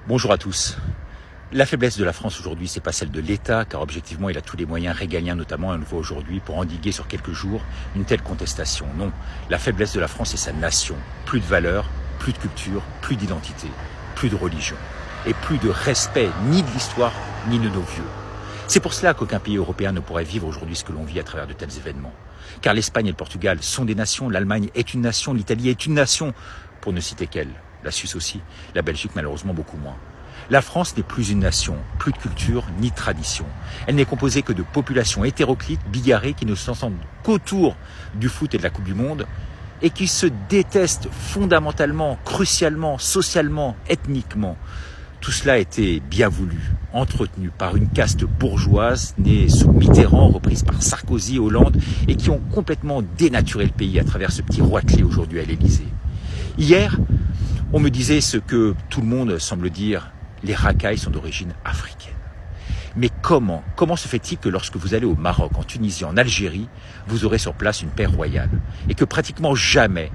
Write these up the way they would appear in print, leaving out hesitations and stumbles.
Bonjour à tous. La faiblesse de la France aujourd'hui, c'est pas celle de l'État, car objectivement, il a tous les moyens régaliens, notamment, on le voit aujourd'hui, pour endiguer sur quelques jours une telle contestation. Non, la faiblesse de la France, c'est sa nation. Plus de valeurs, plus de culture, plus d'identité, plus de religion, et plus de respect ni de l'histoire, ni de nos vieux. C'est pour cela qu'aucun pays européen ne pourrait vivre aujourd'hui ce que l'on vit à travers de tels événements. Car l'Espagne et le Portugal sont des nations, l'Allemagne est une nation, l'Italie est une nation, pour ne citer qu'elle. La Suisse aussi, la Belgique malheureusement beaucoup moins. La France n'est plus une nation, plus de culture ni de tradition. Elle n'est composée que de populations hétéroclites, bigarrées, qui ne s'entendent qu'autour du foot et de la Coupe du Monde et qui se détestent fondamentalement, crucialement, socialement, ethniquement. Tout cela a été bien voulu, entretenu par une caste bourgeoise née sous Mitterrand, reprise par Sarkozy, Hollande, et qui ont complètement dénaturé le pays à travers ce petit roitelet aujourd'hui à l'Élysée. Hier, on me disait ce que tout le monde semble dire, les racailles sont d'origine africaine. Mais comment se fait-il que lorsque vous allez au Maroc, en Tunisie, en Algérie, vous aurez sur place une paix royale et que pratiquement jamais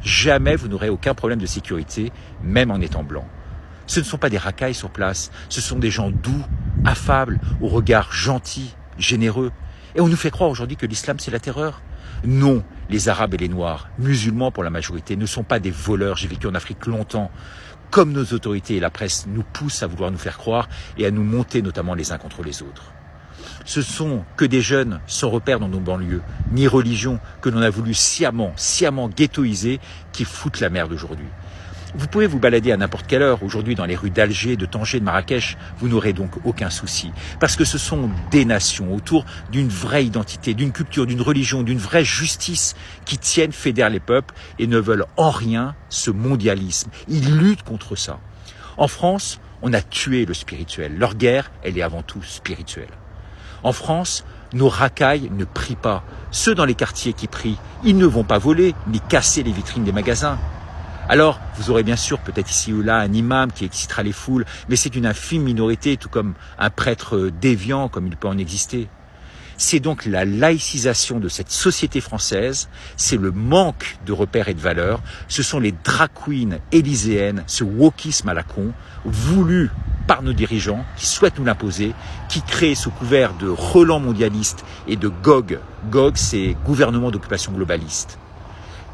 vous n'aurez aucun problème de sécurité, même en étant blanc? Ce ne sont pas des racailles sur place, ce sont des gens doux, affables, au regard gentil, généreux. Et on nous fait croire aujourd'hui que l'islam c'est la terreur. Non, les Arabes et les Noirs, musulmans pour la majorité, ne sont pas des voleurs. J'ai vécu en Afrique longtemps. Comme nos autorités et la presse nous poussent à vouloir nous faire croire et à nous monter notamment les uns contre les autres. Ce sont que des jeunes sans repère dans nos banlieues, ni religion, que l'on a voulu sciemment ghettoiser, qui foutent la merde aujourd'hui. Vous pouvez vous balader à n'importe quelle heure, aujourd'hui dans les rues d'Alger, de Tanger, de Marrakech, vous n'aurez donc aucun souci. Parce que ce sont des nations autour d'une vraie identité, d'une culture, d'une religion, d'une vraie justice qui tiennent, fédèrent les peuples et ne veulent en rien ce mondialisme. Ils luttent contre ça. En France, on a tué le spirituel. Leur guerre, elle est avant tout spirituelle. En France, nos racailles ne prient pas. Ceux dans les quartiers qui prient, ils ne vont pas voler ni casser les vitrines des magasins. Alors, vous aurez bien sûr peut-être ici ou là un imam qui excitera les foules, mais c'est une infime minorité, tout comme un prêtre déviant, comme il peut en exister. C'est donc la laïcisation de cette société française, c'est le manque de repères et de valeurs, ce sont les drag queens élyséennes, ce wokisme à la con, voulu par nos dirigeants, qui souhaitent nous l'imposer, qui créent sous couvert de relents mondialistes et de GOG. GOG, c'est gouvernement d'occupation globaliste.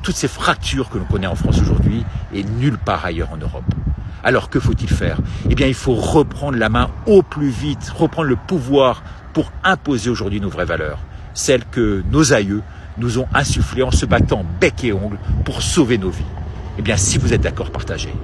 Toutes ces fractures que l'on connaît en France aujourd'hui et nulle part ailleurs en Europe. Alors que faut-il faire? Eh bien, il faut reprendre la main au plus vite, reprendre le pouvoir pour imposer aujourd'hui nos vraies valeurs. Celles que nos aïeux nous ont insufflées en se battant bec et ongle pour sauver nos vies. Eh bien, si vous êtes d'accord, partagez.